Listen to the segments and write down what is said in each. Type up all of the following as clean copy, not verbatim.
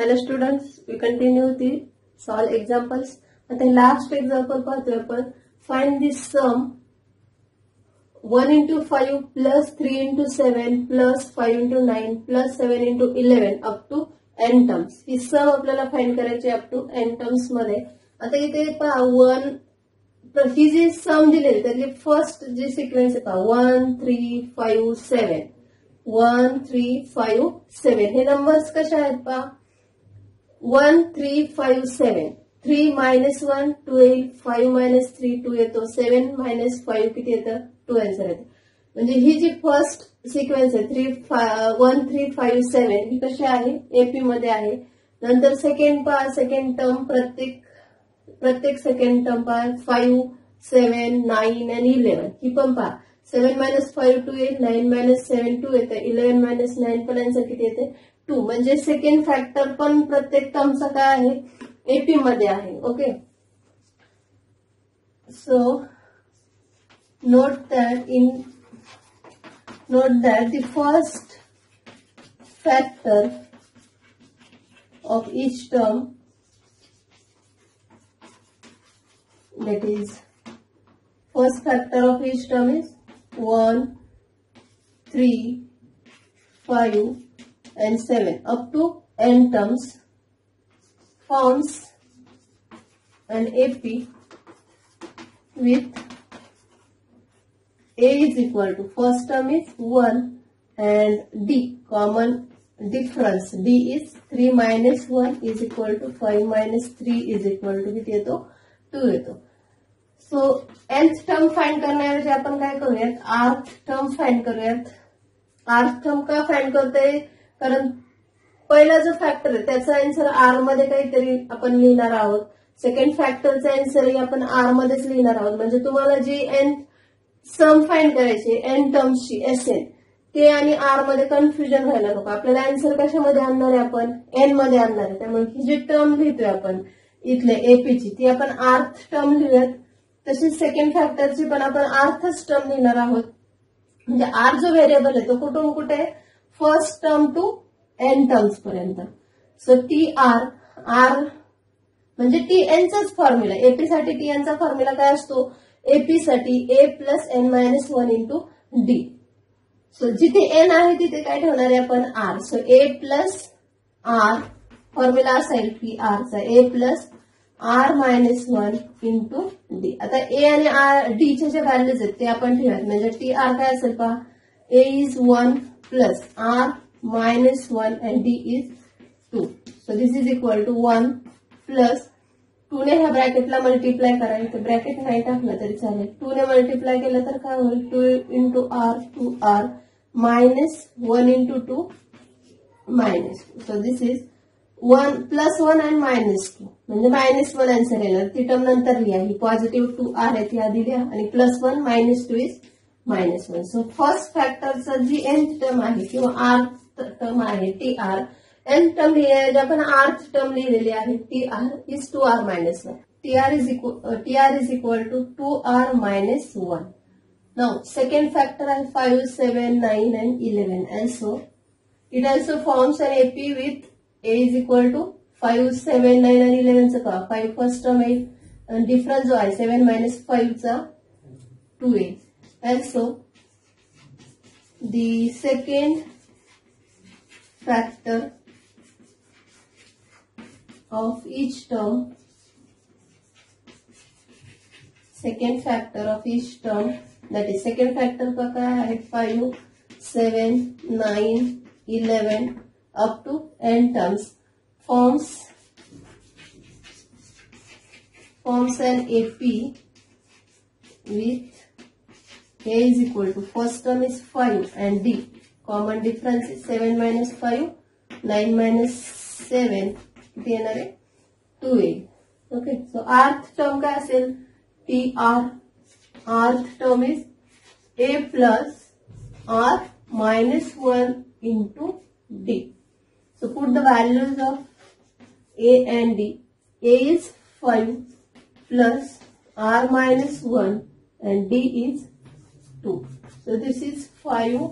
Hello students, we continue the solve examples. At the last example पाहतोय find the sum 1 into 5 plus 3 into 7 plus 5 into 9 plus 7 into 11 up to n terms. He sum आपल्याला find करायची up to n terms मध्ये. आता इथे पहा 1 ही जी sum दिलेली त्यातली first जी sequence आहे पहा 1 3 5 7 1 3 5 7 हे नंबर्स कशा आहेत पहा 1 3 5 7 3 minus 1 2 येईल 5 minus 3 2 येतो 7 minus 5 किती येतं 2 आन्सर येतो. म्हणजे ही जी फर्स्ट सिक्वेन्स आहे 1 3 5 7 ही कशी आहे एपी मध्ये आहे. नंतर सेकंड पहा सेकंड टर्म प्रत्येक सेकंड टर्म पहा 5 7 9 आणि 11 ही पण पहा 7 minus 5 2 येईल 9 minus 7 2 येतं 11 minus 9 पण आन्सर किती येते 2. म्हणजे सेकंड फॅक्टर पण प्रत्येक टर्मचा काय आहे एपी मध्ये आहे. Okay so note that the first factor of each term, that is first factor of each term is 1 3 5 and 7 up to n terms forms an AP with A is equal to first term is 1 and D common difference D is 3 minus 1 is equal to 5 minus 3 is equal to किती येतो 2 येतो. So nth term find करण्याऐवजी आपण काय करूयात rth term find करूयात. rth term का find करतोय कारण पहिला जो फॅक्टर आहे त्याचा आन्सर आर मध्ये काहीतरी आपण लिहिणार आहोत. सेकंड फॅक्टरचा आन्सरही आपण आर मध्येच लिहिणार आहोत. म्हणजे तुम्हाला जी nth सम फाइंड करायची एन टर्म्सची एसएन ते आणि आर मध्ये कन्फ्युजन व्हायला नको. आपल्याला आन्सर कशामध्ये आणणार आहे आपण एन मध्ये आणणार आहे. त्यामुळे ही जी टर्म लिहितोय आपण इथले एपीची ती आपण आर्थ टर्म लिहूयात. तशीच सेकंड फॅक्टरची पण आपण आर्थच टर्म लिहिणार आहोत. म्हणजे आर जो व्हेरिएबल आहे तो कुठून कुठे first term to N terms पर्यंत. सो टी आर म्हणजे टी एनचाच फॉर्म्युला एपी साठी टी एनचा फॉर्म्युला काय असतो एपी साठी A plus N minus 1 into D. So जिथे एन आहे तिथे काय ठेवणार आहे आपण R. So A plus R formula असेल पी आरचा A plus R minus 1 into D. आता ए आणि आर डीच्या ज्या व्हॅल्यूज आहेत ते आपण ठेवूयात. म्हणजे टी आर काय असेल पहा A is 1 plus R minus 1 and D is 2. So this is equal to 1 plus 2 ने ह्या ब्रॅकेटला मल्टिप्लाय करा. इथे ब्रॅकेट नाही टाकलं तरी चालेल. 2 ने मल्टिप्लाय केलं तर काय होईल 2 into R 2r minus 1 into 2 minus 2. So this is 1 plus 1 and minus 2 म्हणजे मायनस 1 आन्सर येणार. ती टर्म नंतर लिहा. ही पॉझिटिव्ह 2r आहे ती आधी लिहा आणि plus 1 minus 2 is minus 1. So first फॅक्टरचा जी nth टर्म आहे किंवा r टर्म आहे टी आर एन टर्म लिहिण्याऐवजी आपण आर्थ टर्म लिहिलेली आहे T R is 2r minus 1. TR is equal to 2r minus 1. Now second factor is 5, 7, 9 and 11. Also it also forms an AP with A is equal to 5, 7, 9 and 11 चा पहा 5 first term आहे आणि difference जो आहे 7 minus 5 चा 2 आहे. Also the second factor of each term that is second factor का काय आहे 5 7 9 11 up to n terms forms an AP with A is equal to first term is 5 and D common difference is 7 minus 5 9 minus 7 किती येणार आहे 2 येईल. Okay so आर्थ term काय असेल T R. Rth term is A plus R minus 1 into D. So put the values of A and D. A is 5 plus R minus 1 and D is 2. So this is 5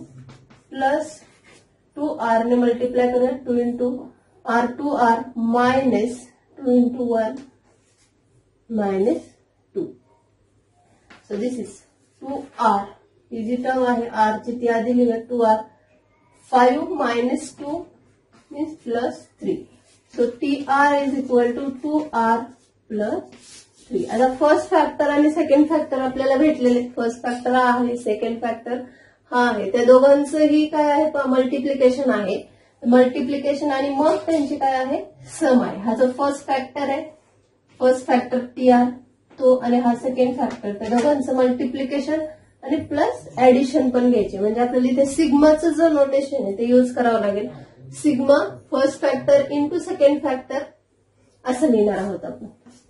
plus 2r ने multiply करूया 2 into R2R minus 2 into 1 minus 2. So this is 2R. ही जी term आहे R ची ती आधी लिहूया 2R. 5 minus 2 means plus 3. So TR is equal to 2R plus 3. आता फर्स्ट फॅक्टर आणि सेकंड फॅक्टर आपल्याला भेटलेले. फर्स्ट फॅक्टर हा आहे, सेकंड फॅक्टर हा आहे. त्या दोघांचं ही काय आहे मल्टिप्लिकेशन आहे. मल्टिप्लिकेशन आणि मग त्यांची काय आहे सम आहे. हा जो फर्स्ट फॅक्टर आहे, फर्स्ट फॅक्टर TR तो, आणि हा सेकंड फॅक्टर, त्या दोघांचं मल्टिप्लिकेशन आणि प्लस ऍडिशन पण घ्यायचे. म्हणजे आपल्याला इथे सिग्माचं जो नोटेशन आहे ते यूज करावं लागेल. Sigma first factor into second factor असं लिहिणार आहोत आपण.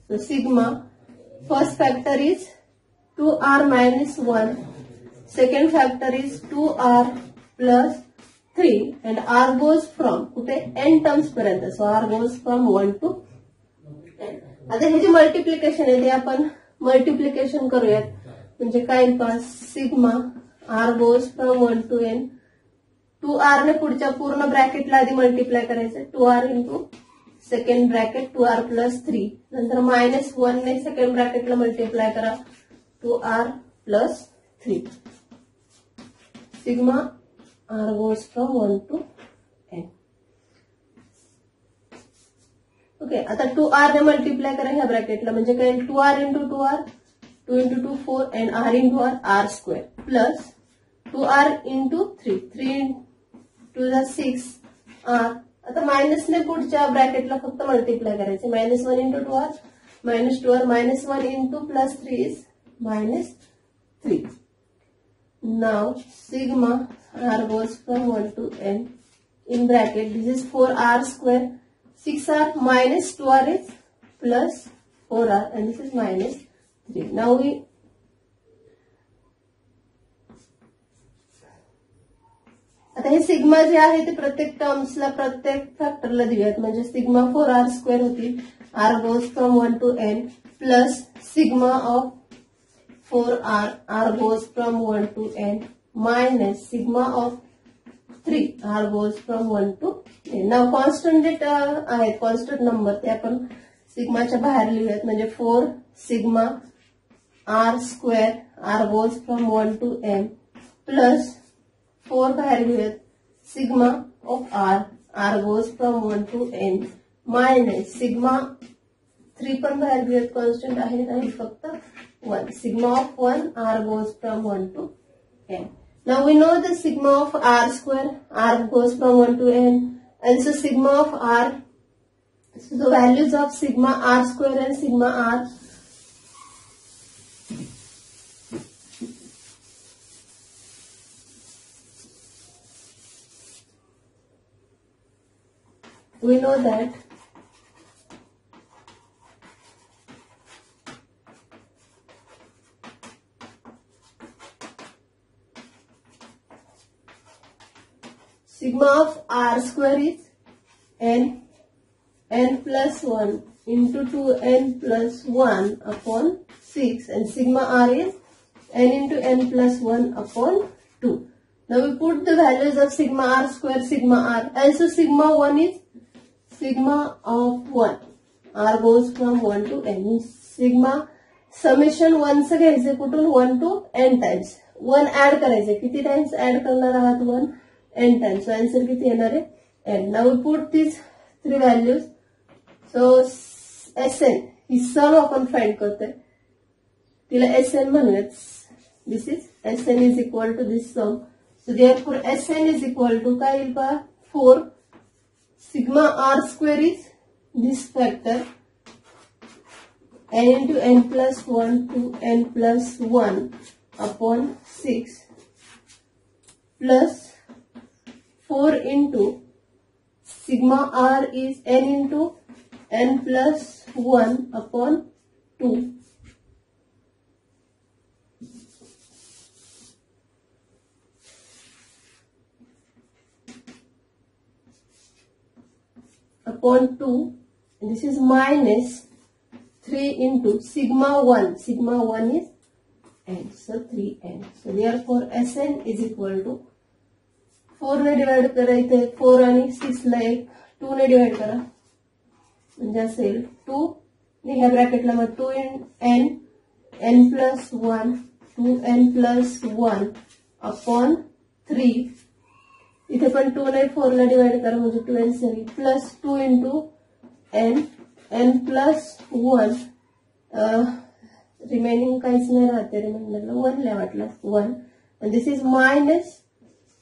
So sigma first factor is 2R minus 1, second factor is 2R plus 3 and R goes from कुठे n terms पर्यंत. So R goes from 1 to n. आता हे जे मल्टिप्लिकेशन आहे ते आपण मल्टिप्लिकेशन करूयात. म्हणजे काय sigma R goes from 1 to n. 2R ने पुढच्या पूर्ण ब्रॅकेटला आधी मल्टिप्लाय करायचं. 2R into second bracket 2R plus 3, नंतर मायनस 1 ने सेकंड ब्रॅकेटला मल्टिप्लाय करा 2R plus 3. Sigma R goes from 1 to n. Okay, आता 2R ने मल्टिप्लाय करा ह्या ब्रॅकेटला. म्हणजे काय 2R into 2R, 2 into 2 4 and R into R, R square plus 2R into 3, 3 into 6 R. आता मायनस ने पुढच्या ब्रॅकेटला फक्त मल्टिप्लाय करायचे. Minus 1 into 2R minus 2R minus 1 into plus 3 is minus 3. Now sigma R goes from 1 to n in bracket. This is 4R square. 6R minus 2R is plus 4R and this is minus 3. Now we आता हे sigma जे आहे ते प्रत्येक टर्म्सला प्रत्येक फॅक्टरला देऊयात. म्हणजे sigma 4R square होतील. R goes from 1 to n plus sigma of 4R, R goes from 1 to n minus sigma of 3, R goes from 1 to n. Now constant जे आहेत कॉन्स्टंट नंबर ते आपण सिग्माच्या बाहेर लिहूयात. म्हणजे 4 sigma R square, R goes from 1 to n plus 4 बाहेर घेऊयात sigma of R, R goes from 1 to n minus sigma 3 पण बाहेर घेऊयात, कॉन्स्टंट आहे नाही फक्त 1. Sigma of 1, R goes from 1 to n. Now we know the sigma of R square, R goes from 1 to n, and so sigma of R, so the values of sigma R square and sigma R, we know that sigma of R square is n plus 1 into 2n plus 1 upon 6, and sigma R is n into n plus 1 upon 2. Now we put the values of sigma R square, sigma R, and so sigma 1 is sigma of 1, R goes from 1 to n. Sigma summation 1 चं घ्यायचे कुठून 1 to n times. 1 add करायचे. किती times add करणार आहात 1 n times. So answer किती येणार आहे n. Now we put these three values. So Sn ही सम आपण फाइंड करतोय. तिला Sn म्हणूयात. This is Sn is equal to this sum. So therefore Sn is equal to काय येईल पहा 4 sigma R square is this factor n into n plus 1 to n plus 1 upon 6 plus 4 into sigma R is n into n plus 1 upon 2 upon 2, and this is minus 3 into sigma 1. Sigma 1 is n, so 3n. So therefore Sn is equal to 4 ने divide करा इथे 4 आणि 6 ला 1 2 ने divide करा म्हणजे असेल 2 ह्या ब्रॅकेटला मग 2 n n plus 1 2n plus 1 upon 3 इथे पण 2 ने 4 ला डिवाइड करा म्हणजे 2n sorry plus 2 into n n plus 1 remaining काहीच नाही राहते रिमाइंडरला 1 ला वाटला 1 and this is minus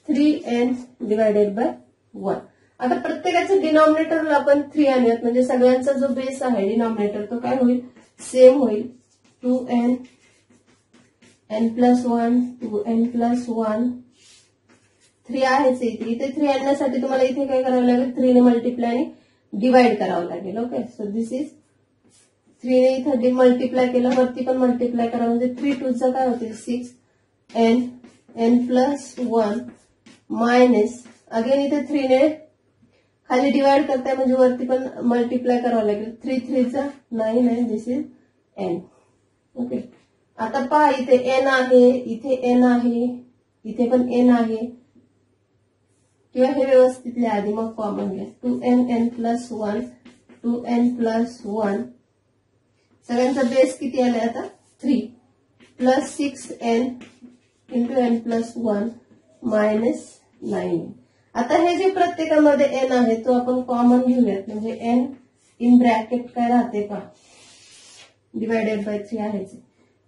3n divided by 1. आता प्रत्येकाच्या डिनॉमिनेटरला आपण 3 आणूयात म्हणजे सगळ्यांचा जो बेस आहे डिनॉमिनेटर तो काय होईल सेम होईल 2n n plus 1 2n plus 1 3 आहेच इथे 3 आणण्यासाठी तुम्हाला इथे काय करावं लागेल 3 ने मल्टिप्लाय आणि डिवाइड करावं लागेल. ओके सो दिस इज 3 ने इथे मल्टिप्लाय केलं वरती पण मल्टिप्लाय करा म्हणजे 3 2 चा काय होतील 6 n n plus 1 minus again इथे 3 ने खाली डिवाइड करताय म्हणजे वरती पण मल्टिप्लाय करावं लागेल 3 3 चा 9 आहे दिस इज n. ओके आता पहा इथे n आहे इथे n आहे इथे पण n आहे किंवा हे व्यवस्थित लिहा आधी मग कॉमन घ्या 2n n plus 1 2n plus 1 सगळ्यांचा बेस किती आलाय आता 3 plus 6n into n plus 1 minus 9. आता हे जे प्रत्येकामध्ये n आहे तो आपण कॉमन घेऊयात म्हणजे n इन ब्रॅकेट काय राहते पहा डिवायडेड बाय 3 आहे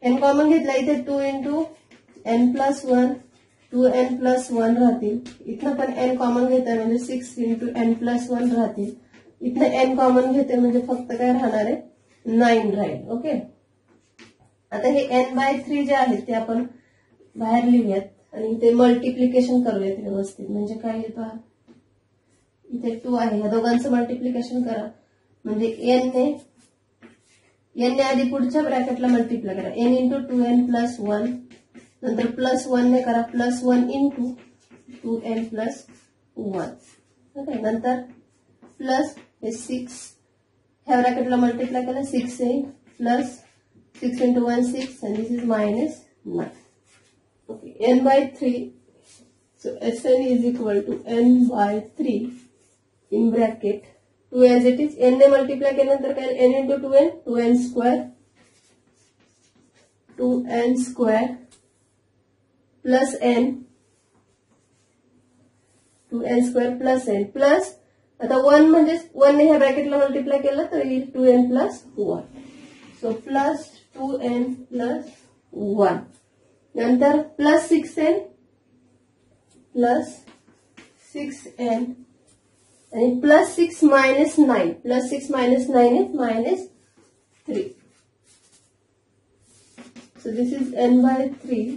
n कॉमन घेतला इथे 2 into n plus 1 2n plus 1 राहतील इथनं पण n कॉमन घेताय म्हणजे 6 इंटू n प्लस 1 राहतील इथनं n कॉमन घेते म्हणजे फक्त काय राहणार आहे 9 राहील. ओके आता हे n बाय 3 जे आहेत ते आपण बाहेर लिहूयात आणि इथे मल्टिप्लिकेशन करूयात व्यवस्थित म्हणजे काय येईल पहा इथे 2 आहे ह्या दोघांचं मल्टिप्लिकेशन करा म्हणजे n ने आधी पुढच्या ब्रॅकेटला मल्टिप्लाय करा n इंटू 2n प्लस 1 नंतर प्लस 1 ने करा plus 1 into 2n plus 1. Okay नंतर प्लस हे 6 ह्या ब्रॅकेटला मल्टिप्लाय करा 6 येईल plus 6 into 1 6 and this is minus 9. Okay, n by 3. So Sn is equal to n by 3 in bracket 2 as it is n ने multiply केल्यानंतर काय n into 2n 2n square plus n 2n square plus n plus आता 1 म्हणजे 1 ने ह्या ब्रॅकेटला multiply केलं तर येईल 2n plus 1. So plus 2n plus 1 नंतर प्लस 6n आणि plus 6 minus 9 plus 6 minus 9 is minus 3. So this is n by 3.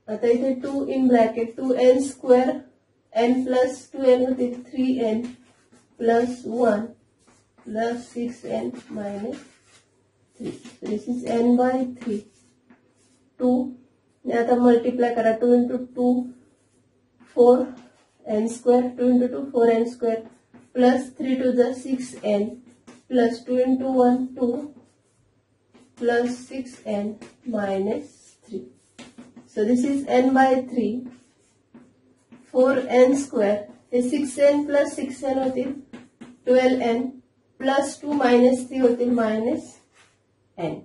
आता इथे 2 in bracket 2n square n plus 2n होते 3n plus 1 plus 6n minus 3. This is n by 3. 2 आता multiply करा 2 into 2 4 n square 2 into 2 4n square plus 3 to the 6n plus 2 into 1 2 plus 6n minus 3. So this is n by 3. 4n square हे 6n plus 6n होतील 12n plus 2 minus 3 होतील minus n.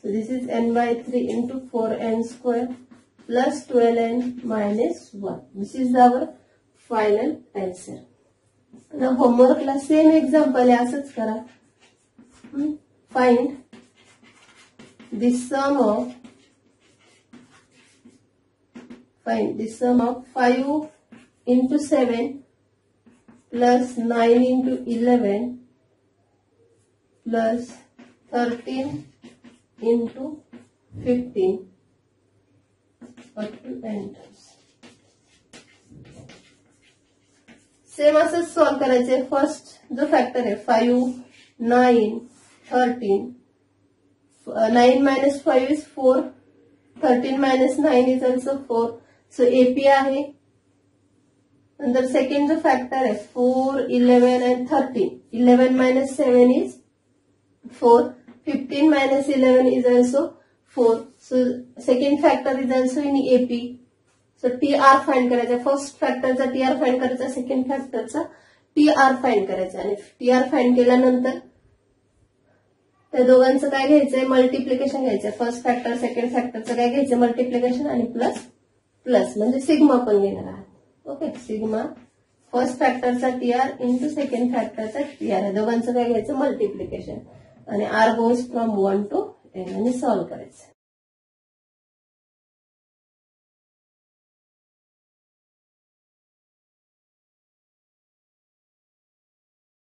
So this is n by 3 into 4n square plus 12n minus 1. This is our final answer. Now homework ला same example आहे असंच करा. Find the sum of 5 into 7 plus 9 into 11 plus 13 into 15 up to n times. Same असंच solve करायचंय. First जो factor आहे 5 9 13 9 minus 5 is 4 13 minus 9 is also 4. So AP आहे. नंतर सेकंड जो फॅक्टर आहे 4 11 and 13 11 minus 7 is 4 15 minus 11 is also 4. So second factor is also in AP. So T R find करायचा, first फॅक्टरचा टी आर फाइंड करायचा, second फॅक्टरचा T R find करायचा. आणि टी आर फाइंड केल्यानंतर त्या दोघांचं काय घ्यायचंय, मल्टिप्लिकेशन घ्यायचंय. फर्स्ट फॅक्टर सेकंड फॅक्टरचं काय घ्यायचं, मल्टिप्लिकेशन आणि प्लस प्लस म्हणजे सिग्मा पण घेणार आहात. ओके, सिग्मा फर्स्ट फॅक्टरचा टीआर इंटू सेकंड फॅक्टरचा टीआर, या दोघांचं काय घ्यायचं, मल्टिप्लिकेशन. आणि R goes from 1 to n आणि सॉल्व्ह करायचं.